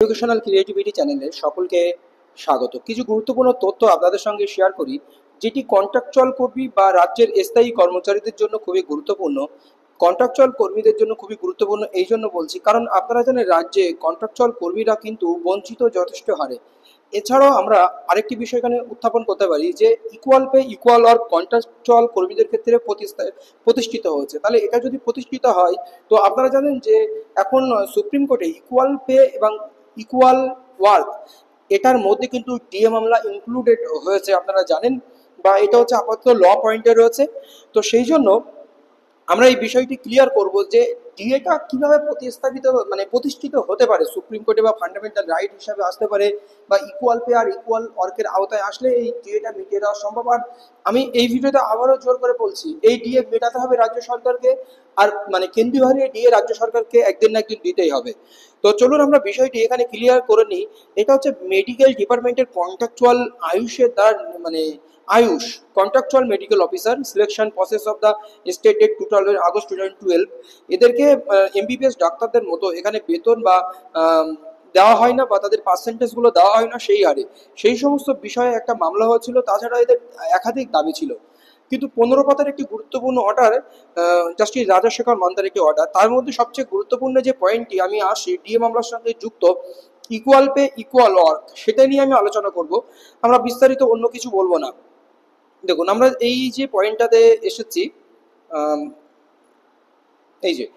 Educational creativity চ্যানেলে সকলকে স্বাগত। কিছু গুরুত্বপূর্ণ তথ্য আপনাদের সঙ্গে শেয়ার করি, যেটি কন্ট্রাকচুয়াল কর্মী বা রাজ্যের স্থায়ী কর্মচারীদের জন্য খুবই গুরুত্বপূর্ণ। কন্ট্রাকচুয়াল কর্মীদের জন্য খুবই গুরুত্বপূর্ণ এই জন্য বলছি, কারণ আপনারা জানেন রাজ্যে কন্ট্রাকচুয়াল কর্মীরা কিন্তু বঞ্চিত যথেষ্ট হারে। এছাড়াও আমরা আরেকটি বিষয় এখানে উত্থাপন করতে পারি যে equal pay equal work contractual কর্মীদের ক্ষেত্রে প্রতিষ্ঠিত হয়েছে। তাহলে এটা যদি প্রতিষ্ঠিত হয়, তো আপনারা জানেন যে এখন সুপ্রিম কোর্টে ইকুয়াল পে এবং ইকুয়াল ওয়ার্ক এটার মধ্যে কিন্তু ডিএ মামলা ইনক্লুডেড হয়েছে, আপনারা জানেন, বা এটা হচ্ছে আপাতত ল পয়েন্টে রয়েছে। তো সেই জন্য আমরা এই বিষয়টি ক্লিয়ার করব যে ডিএটা কিভাবে প্রতিষ্ঠিত হতে পারে সুপ্রিম কোর্টে, বা ফান্ডামেন্টাল রাইট হিসাবে আসতে পারে, বা ইকুয়াল পে আর ইকুয়াল ওয়ার্কের আওতায় আসলে এই ডিএটা মিটিয়ে দেওয়া সম্ভব। আর আমি এই ভিডিওতে আবারও জোর করে বলছি, এই ডিএ মেটাতে হবে রাজ্য সরকারকে, আর কেন্দ্রীয় হারে ডিএ রাজ্য সরকারকে একদিন না একদিন দিতেই হবে। তো চলুন আমরা বিষয়টি এখানে ক্লিয়ার করে নিই। এটা হচ্ছে মেডিকেল ডিপার্টমেন্টের কন্ট্রাকচুয়াল আয়ুষের দ্বার AYUSH contractual medical officer selection process of the state date 12 August 2012। এদেরকে এমবিবিএস ডাক্তারদের মতো এখানে বেতন বা দেওয়া হয় না, বা তাদের পার্সেন্টেজগুলো দেওয়া হয় না সেই হারে। সেই সমস্ত বিষয়ে একটা মামলা হয়েছিল। তাছাড়া এদের একাধিক দাবি ছিল, কিন্তু 15 পাতার একটি গুরুত্বপূর্ণ অর্ডার, জাস্টিস রাজাশেখর মান্তার একটি অর্ডার, তার মধ্যে সবচেয়ে গুরুত্বপূর্ণ যে পয়েন্টটি আমি আসি ডিএ মামলার সঙ্গে যুক্ত, ইকুয়াল পে ইকুয়াল ওয়ার্ক, সেটা নিয়ে আমি আলোচনা করব। আমরা বিস্তারিত অন্য কিছু বলবো না। দেখুন, আমরা এই যে পয়েন্টটাতে এসেছি, এই যে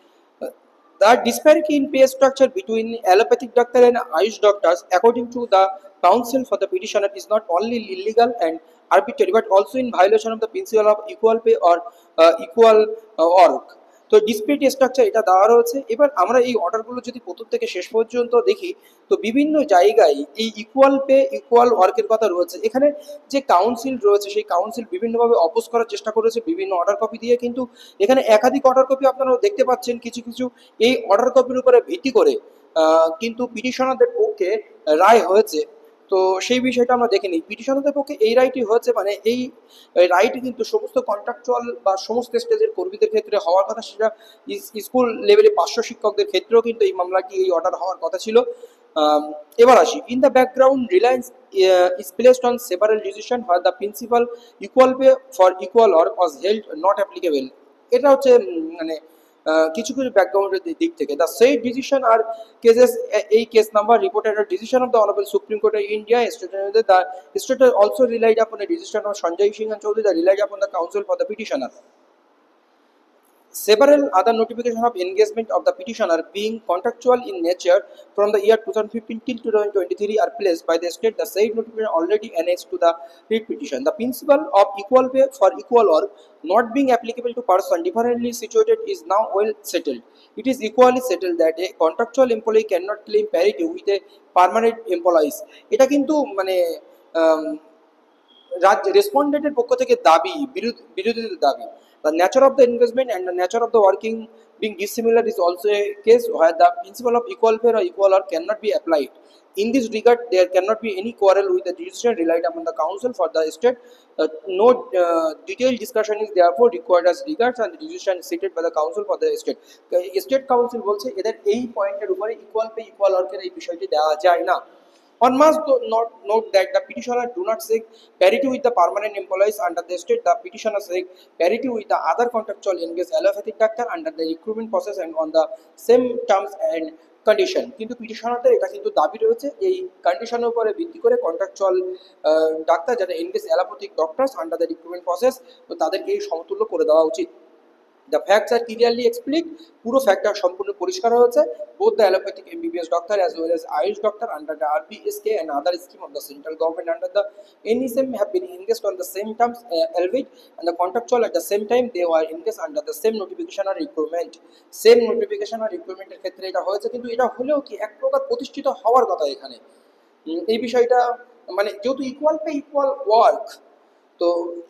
the disparity in pay structure between allopathic doctor and Ayush doctors, according to the counsel for the petitioner, is not only illegal and arbitrary but also in violation of the principle of equal pay or equal work. তো disparity structure এটা দেওয়া রয়েছে। এবার আমরা এই অর্ডারগুলো যদি প্রথম থেকে শেষ পর্যন্ত দেখি, তো বিভিন্ন জায়গায় এই ইকুয়াল পে ইকুয়াল ওয়ার্কের কথা রয়েছে। এখানে যে কাউন্সিল রয়েছে, সেই কাউন্সিল বিভিন্নভাবে অপোজ করার চেষ্টা করেছে বিভিন্ন অর্ডার কপি দিয়ে, কিন্তু এখানে একাধিক অর্ডার কপি আপনারা দেখতে পাচ্ছেন। কিছু কিছু এই অর্ডার কপির উপরে ভিত্তি করে কিন্তু পিটিশনারদের পক্ষে রায় হয়েছে। তো সেই বিষয়টা আমরা দেখে নিই। পিটিশনারদের পক্ষে এই রায়টি হয়েছে, এই রায়টি কিন্তু সমস্ত কন্ট্রাকচুয়াল বা সমস্ত স্টেজের কর্মীদের ক্ষেত্রে হওয়ার কথা। সেটা স্কুল লেভেলে পার্শ্ব শিক্ষকদের ক্ষেত্রেও কিন্তু এই মামলাটি, এই অর্ডার হওয়ার কথা ছিল। এবার আসি, in the background Reliance is placed on several decisions where the principle equal pay for equal work was held not applicable. এটা হচ্ছে কিছু কিছু ব্যাকগ্রাউন্ডের দিক থেকে দ্য সেই ডিসিশন আর কেসেস, এই case number reported decision of the honourable supreme court of India stated the state also relied আপন a decision of Sanjay Singh and Chowdhury, the relied upon the council for the petitioner. Several other notifications of engagement of the petitioner being contractual in nature from the year 2015 till 2023 are placed by the state. The said notification already annexed to the writ petition. The principle of equal pay for equal work not being applicable to person differently situated is now well settled. It is equally settled that a contractual employee cannot claim parity with a permanent employees. এটা কিন্তু রেসপন্ডেন্টের পক্ষ থেকে দাবি, বিরোধীদের দাবি। The nature of the investment and the nature of the working being dissimilar is also a case where the principle of equal pay or equal work cannot be applied. In this regard, there cannot be any quarrel with the decision relied upon the council for the state. No detailed discussion is therefore required as regards and the decision is stated by the council for the state. State council বলছে এদের এই পয়েন্টের উপরে equal pay equal ওয়ার্কের এই বিষয়টি দেওয়া যায় না। One must not note that the petitioner do not seek parity with the permanent employees under the state. The petitioner seek parity with the other contractual engaged allopathic doctor under the recruitment process and on the same terms and condition. কিন্তু পিটিশনারদের এটা কিন্তু দাবি রয়েছে, এই কন্ডিশনের উপরে ভিত্তি করে কন্ট্রাকচুয়াল ডাক্তার যারা engage allopathic doctors under the recruitment process, তো তাদেরকে এই সমতুল্য করে দেওয়া উচিত। The facts are clearly explained. পুরো ফ্যাক্টটা সম্পূর্ণ পরিষ্কার হয়েছে। Both the allopathic MBBS doctor as well as Ayush doctor under the RBSK and other scheme of the central government under the NSM have been engaged on the same terms, albeit and the contractual at the same time they were engaged under the same notification or requirement. Same notification or requirement এর ক্ষেত্রে এটা হয়েছে, কিন্তু এটা হলেও কি এক প্রকার প্রতিষ্ঠিত হওয়ার কথা এখানে। এই বিষয়টা যেহেতু ইকুয়াল পে ইকুয়াল ওয়ার্ক, তো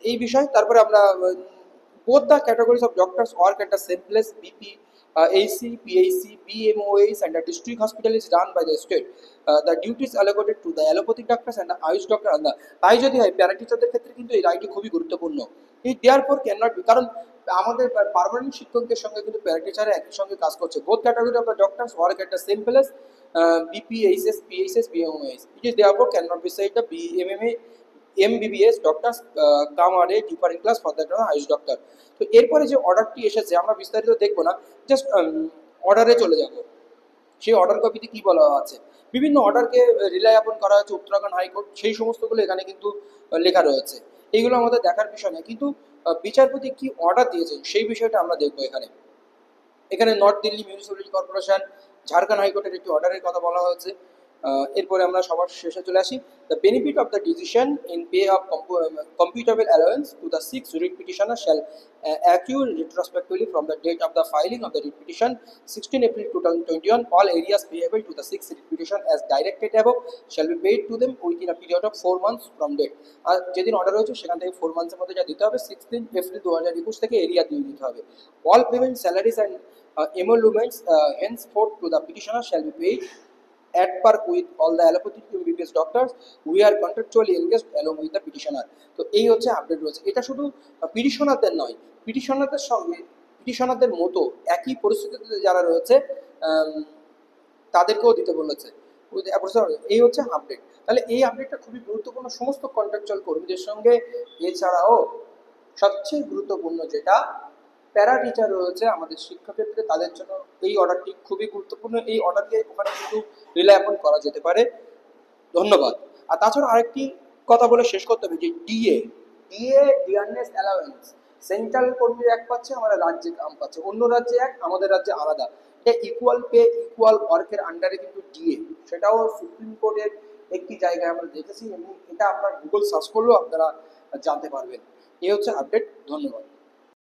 এই বিষয়। তারপরে আমরা both the categories of doctors work at the same place. BP, AC, PAC, BMOAs and the district hospital is run by the state. The duties allocated to the allopathic doctors and the Ayush doctor and the তাই যদি হয় প্যারা টিচারদের ক্ষেত্রে কিন্তু এই রায়টি খুবই গুরুত্বপূর্ণ। এই দেয়ারফর ক্যান নট বি, কারণ আমাদের পার্মানেন্ট শিক্ষকদের সঙ্গে কিন্তু প্যারা টিচাররা একই সঙ্গে কাজ করছে। Both category of the doctors work at the same place BPHS, PHS, BMS. It is therefore cannot be said the BMMA MBBS doctors come at a different class for that highest doctor. তো এরপরে যে অর্ডারটি এসেছে আমরা বিস্তারিত দেখবো না, just অর্ডারে চলে যাব। সেই অর্ডার কপিতে কি বলা আছে, বিভিন্ন অর্ডারকে রিলাই আপন করা হয়েছে উত্তরাখণ্ড হাইকোর্ট, সেই সমস্তগুলো এখানে কিন্তু লেখা রয়েছে। এইগুলো আমাদের দেখার বিষয় না, কিন্তু বিচারপতি কি অর্ডার দিয়েছেন সেই বিষয়টা আমরা দেখবো এখানে। এখানে north Delhi municipality corporation, Jharkhand হাইকোর্টের একটি অর্ডারের কথা বলা হয়েছে। এরপরে আমরা সবার শেষে চলে আসি। The benefit of the decision in pay of computable allowance to the 6 writ petitioner shall accrue retrospectively from the date of the filing of the writ petition 16 April 2021. All areas payable to the 6 writ petition as directed above shall be paid to them within a period of 4 months from date. আর যেদিন order হয়েছে সেখান থেকে 4 মান্থসের মধ্যে যা দিতে হবে 16 April 2021 থেকে area দিয়ে দিতে হবে। All payment salaries and emoluments henceforth to the petitioner shall be paid at par with all the allopathic MBBS doctors we are contractually engaged along with the petitioner. তো এই হচ্ছে আপডেট রয়েছে। এটা শুধু পিটিশনারদের নয়, পিটিশনারদের সঙ্গে পিটিশনারদের মতো একই পরিস্থিতিতে যারা রয়েছে তাদেরকেও দিতে বলেছে। এই হচ্ছে আপডেট। তাহলে এই আপডেটটা খুবই গুরুত্বপূর্ণ সমস্ত কন্ট্রাকচুয়াল কর্মীদের সঙ্গে। এছাড়াও সবচেয়ে গুরুত্বপূর্ণ যেটা প্যারা টিচার রয়েছে আমাদের শিক্ষাক্ষেত্রে, তাদের জন্য এই অর্ডারটি খুবই গুরুত্বপূর্ণ। এই অর্ডারকে ওখানে কিন্তু রিলাই আপন করা যেতে পারে। ধন্যবাদ। আর তাছাড়া আরেকটি কথা বলে শেষ করতে হবে যে ডিএ ডিয়ারনেস অ্যালাউয়েন্স, সেন্ট্রাল কর্মীর এক পাচ্ছে, আমরা রাজ্যে কাম পাচ্ছে, অন্য রাজ্যে এক, আমাদের রাজ্যে আলাদা। এটা ইকুয়াল পে ইকুয়াল ওয়ার্কের আন্ডারে কিন্তু ডিএ, সেটাও সুপ্রিম কোর্টের একটি জায়গায় আমরা দেখেছি এবং এটা আপনার গুগল সার্চ করলেও আপনারা জানতে পারবেন। এই হচ্ছে আপডেট। ধন্যবাদ।